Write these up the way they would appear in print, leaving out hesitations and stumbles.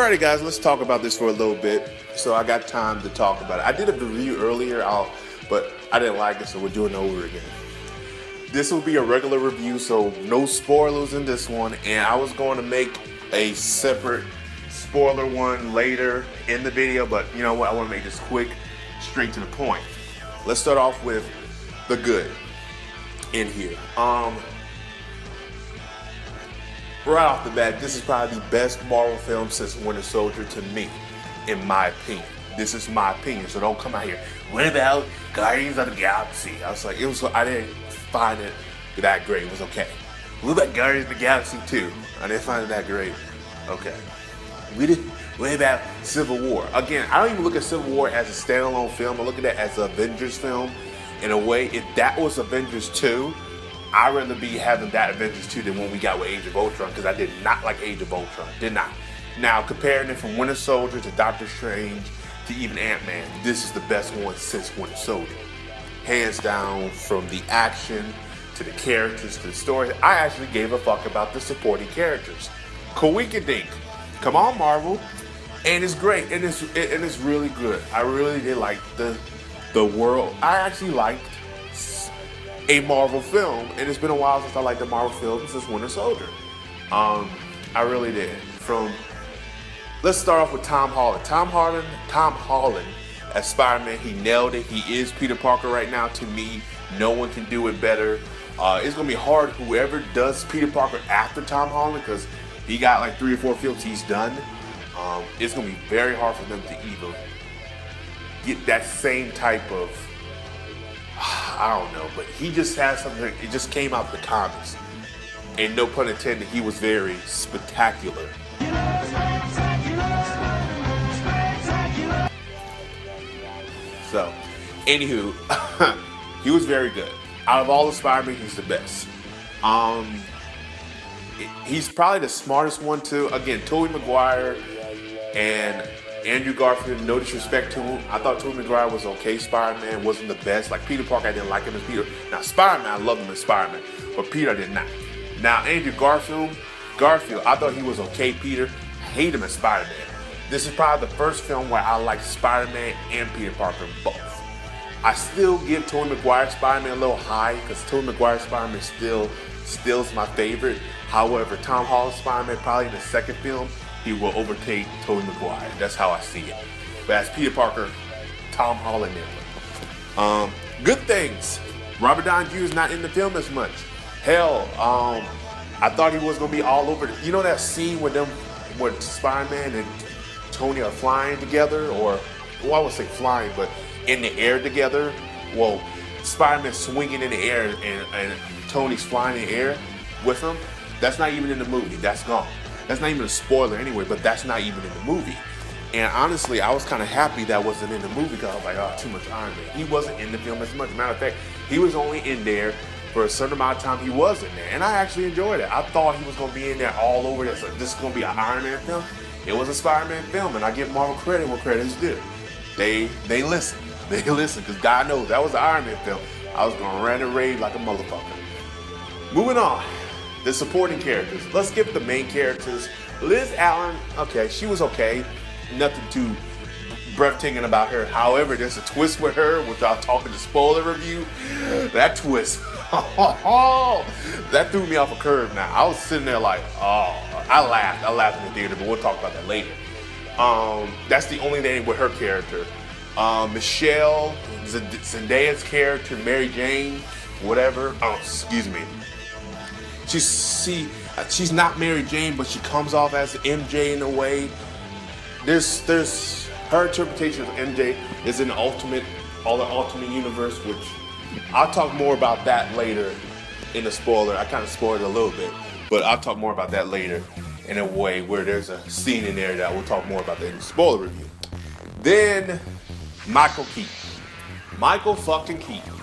Alrighty guys, let's talk about this for a little bit. So I got time to talk about it. I did a review earlier, but I didn't like it, so we're doing it over again. This will be a regular review, so no spoilers in this one, and I was going to make a separate spoiler one later in the video, but you know what, I want to make this quick, straight to the point. Let's start off with the good in here. Right off the bat, this is probably the best Marvel film since Winter Soldier to me, in my opinion. This is my opinion, so don't come out here. What about Guardians of the Galaxy? I didn't find it that great. It was okay. What about Guardians of the Galaxy 2? I didn't find it that great. Okay. What about Civil War? Again, I don't even look at Civil War as a standalone film. I look at it as an Avengers film. In a way, if that was Avengers 2, I'd rather be having that Avengers 2 than what we got with Age of Ultron, because I did not like Age of Ultron. Did not. Now, comparing it from Winter Soldier to Doctor Strange to even Ant-Man, this is the best one since Winter Soldier. Hands down, from the action to the characters to the story. I actually gave a fuck about the supporting characters. Coinkydink. Come on, Marvel. And it's great. And it's really good. I really did like the world. I actually liked a Marvel film, and it's been a while since I liked a Marvel film since Winter Soldier. I really did. Let's start off with Tom Holland. Tom Holland as Spider-Man, he nailed it. He is Peter Parker right now. To me, no one can do it better. It's gonna be hard, whoever does Peter Parker after Tom Holland, because he got like 3 or 4 films he's done. It's gonna be very hard for them to even get that same type of, I don't know, but he just has something. It just came out the comics, and no pun intended, he was very spectacular. So, anywho, he was very good. Out of all the Spider-Man, he's the best. He's probably the smartest one too. Again, Tobey Maguire and Andrew Garfield, no disrespect to him. I thought Tobey Maguire was okay. Spider-Man wasn't the best. Like Peter Parker, I didn't like him as Peter. Now Spider-Man, I loved him as Spider-Man, but Peter I did not. Now Andrew Garfield, I thought he was okay Peter. I hate him as Spider-Man. This is probably the first film where I like Spider-Man and Peter Parker both. I still give Tobey Maguire Spider-Man a little high, because Tobey Maguire Spider-Man still is my favorite. However, Tom Holland Spider-Man, probably in the second film, he will overtake Tobey Maguire. That's how I see it. But as Peter Parker, Tom Holland nailed it. Good things. Robert Downey Jr. is not in the film as much. Hell, I thought he was gonna be all over. You know that scene with Spider-Man and Tony are flying together, or well, I would say flying, but in the air together. Well, Spider-Man swinging in the air and Tony's flying in the air with him. That's not even in the movie. That's gone. That's not even a spoiler anyway, but that's not even in the movie. And honestly, I was kind of happy that wasn't in the movie, because I was like, oh, too much Iron Man. He wasn't in the film as much. Matter of fact, he was only in there for a certain amount of time. He was in there, and I actually enjoyed it. I thought he was going to be in there all over this. This is going to be an Iron Man film. It was a Spider-Man film, and I give Marvel credit where credit is due. They listened. They listened, because God knows that was an Iron Man film. I was going to rant and rave like a motherfucker. Moving on. The supporting characters. Let's skip the main characters. Liz Allen, okay, she was okay. Nothing too breathtaking about her. However, there's a twist with her, which I'll talk in the spoiler review. That twist, that threw me off a curve now. I was sitting there like, oh, I laughed in the theater, but we'll talk about that later. That's the only thing with her character. Michelle, Zendaya's character, Mary Jane, whatever. Oh, excuse me. She's not Mary Jane, but she comes off as MJ in a way. There's her interpretation of MJ is in the ultimate universe, which I'll talk more about that later in the spoiler. I kind of spoiled it a little bit, but I'll talk more about that later in a way where there's a scene in there that we'll talk more about that in the spoiler review. Then Michael Keaton. Michael fucking Keaton.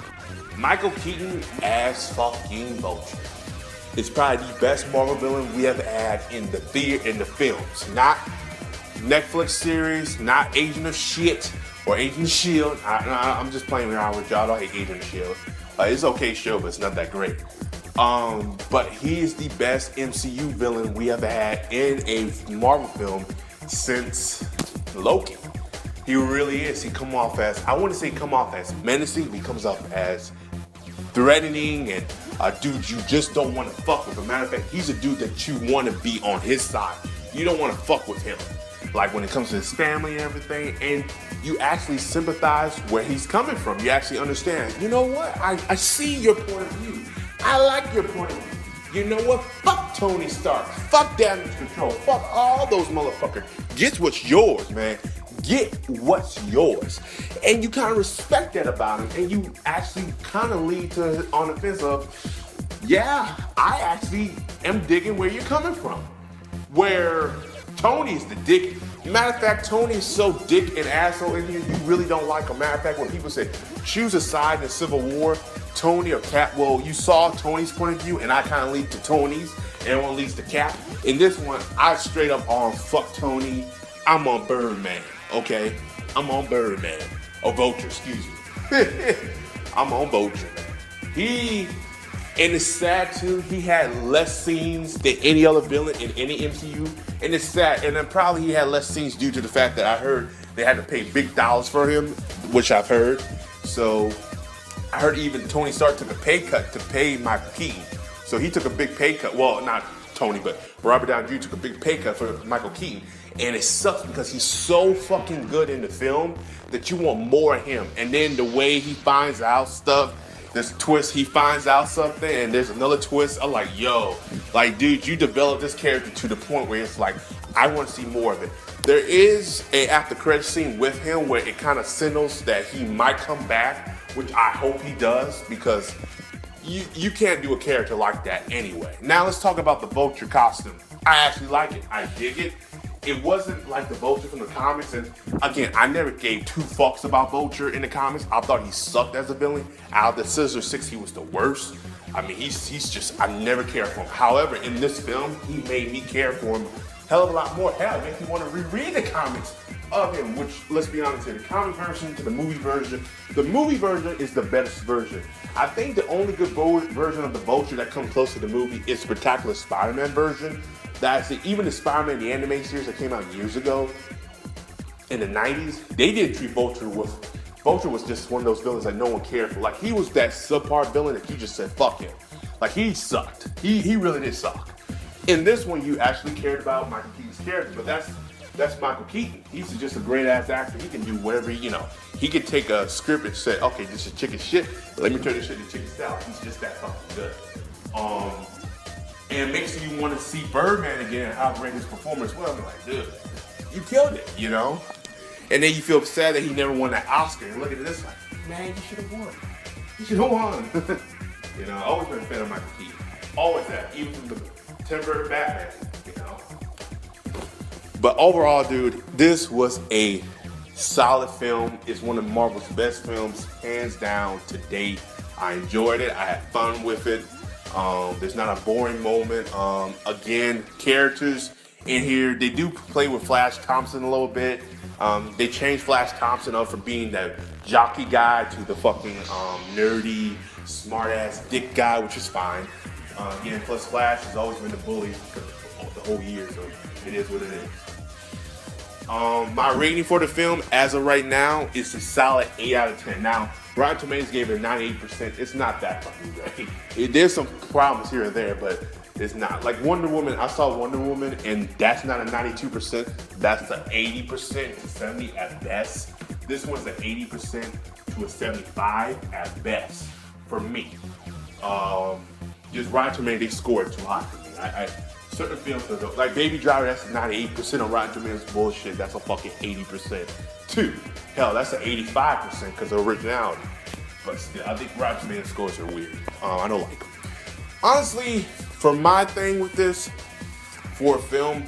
Michael Keaton as fucking Vulture. It's probably the best Marvel villain we ever had in the films. Not Netflix series, not Agent of Shit or Agent of Shield. I'm just playing around with y'all. I don't hate Agent of Shield. It's an okay show, but it's not that great. But he is the best MCU villain we ever had in a Marvel film since Loki. He really is. He come off as, I wouldn't say come off as menacing, but he comes off as threatening and a dude you just don't want to fuck with. As a matter of fact, he's a dude that you want to be on his side. You don't want to fuck with him. Like when it comes to his family and everything, and you actually sympathize where he's coming from. You actually understand, you know what? I see your point of view. I like your point of view. You know what? Fuck Tony Stark. Fuck damage control. Fuck all those motherfuckers. Get what's yours, man. Get what's yours. And you kind of respect that about him. And you actually kind of lead to on the fence of, yeah, I actually am digging where you're coming from. Where Tony's the dick. Matter of fact, Tony is so dick and asshole in here, you really don't like him. Matter of fact, when people say, choose a side in the Civil War, Tony or Cap, well, you saw Tony's point of view, and I kind of lead to Tony's. Everyone leads to Cap. In this one, I straight up on fuck Tony. I'm on Birdman, okay? I'm on Birdman. Or Vulture, excuse me. I'm on Vulture, man. And it's sad too, he had less scenes than any other villain in any MCU. And it's sad, and then probably he had less scenes due to the fact that I heard they had to pay big dollars for him, which I've heard. So I heard even Tony Stark took a pay cut to pay Michael Keaton. So he took a big pay cut. Well, not Tony, but Robert Downey Jr. took a big pay cut for Michael Keaton. And it sucks because he's so fucking good in the film that you want more of him. And then the way he finds out stuff, this twist, he finds out something, and there's another twist. I'm like, yo, like, dude, you developed this character to the point where it's like, I want to see more of it. There is a after credit scene with him where it kind of signals that he might come back, which I hope he does, because you can't do a character like that anyway. Now let's talk about the Vulture costume. I actually like it. I dig it. It wasn't like the Vulture from the comics, and again, I never gave two fucks about Vulture in the comics. I thought he sucked as a villain. Out of the Sinister Six, he was the worst. I mean, he's just, I never cared for him. However, in this film, he made me care for him a hell of a lot more. Hell, it makes me want to reread the comics of him, which, let's be honest here, the comic version to the movie version is the best version. I think the only good version of the Vulture that comes close to the movie is Spectacular Spider-Man version. That's it. Even the Spider-Man, the anime series that came out years ago in the 90s, they didn't treat Vulture was just one of those villains that no one cared for. Like, he was that subpar villain that you just said, fuck him. Like, he sucked. He really did suck. In this one, you actually cared about Michael Keaton's character, but that's Michael Keaton. He's just a great-ass actor. He can do whatever, he could take a script and say, okay, this is chicken shit. Let me turn this shit into chicken salad. He's just that fucking good. And it makes you want to see Birdman again and how great his performance was. I'm like, dude, you killed it, And then you feel sad that he never won that Oscar. And look at this, like, man, you should have won. You should have won. I've always been a fan of Michael Keaton. Always have, even from the Tim Burton Batman, But overall, dude, this was a solid film. It's one of Marvel's best films, hands down, to date. I enjoyed it. I had fun with it. There's not a boring moment. Again, characters in here, they do play with Flash Thompson a little bit. They changed Flash Thompson up from being that jockey guy to the fucking nerdy, smart-ass dick guy, which is fine. Again, plus Flash has always been the bully the whole year, so it is what it is. My rating for the film, as of right now, is a solid 8 out of 10. Now, Rotten Tomatoes gave it 98%. It's not that fucking great. There's some problems here and there, but it's not. Like Wonder Woman, I saw Wonder Woman, and that's not a 92%. That's a 80% to 70 at best. This one's an 80% to a 75 at best for me. Just Rotten Tomatoes, they scored too high for me. Certain films, like Baby Driver, that's 98% on Rotten Tomatoes bullshit. That's a fucking 80%. Hell, that's an 85% because of originality. But still, I think Rotten Tomatoes scores are weird. I don't like them. Honestly, for my thing with this, for a film,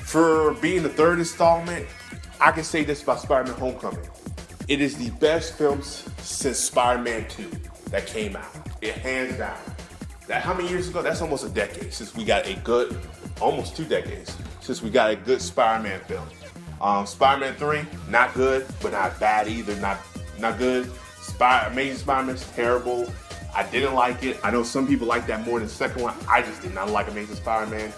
for being the third installment, I can say this about Spider-Man Homecoming. It is the best film since Spider-Man 2 that came out. It hands down. That how many years ago? That's almost a decade since we got a good, almost 2 decades since we got a good Spider-Man film. Spider-Man 3, not good, but not bad either. Not good. Amazing Spider-Man's terrible. I didn't like it. I know some people like that more than the second one. I just did not like Amazing Spider-Man.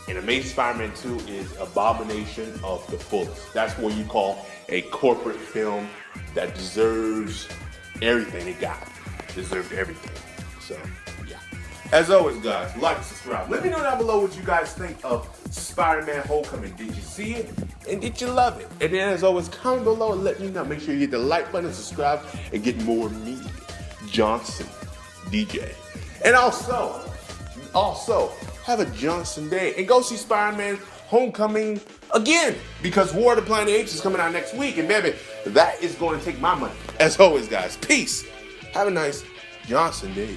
And Amazing Spider-Man 2 is abomination of the fullest. That's what you call a corporate film that deserves everything it got. Deserved everything. So, yeah. As always, guys, like and subscribe. Let me know down below what you guys think of Spider-Man Homecoming. Did you see it? And did you love it? And then, as always, comment below and let me know. Make sure you hit the like button and subscribe and get more of me, Johnson, DJ. And also, have a Johnson Day and go see Spider-Man Homecoming again, because War of the Planet Apes is coming out next week, and baby, that is going to take my money. As always, guys, peace. Have a nice Johnson Day.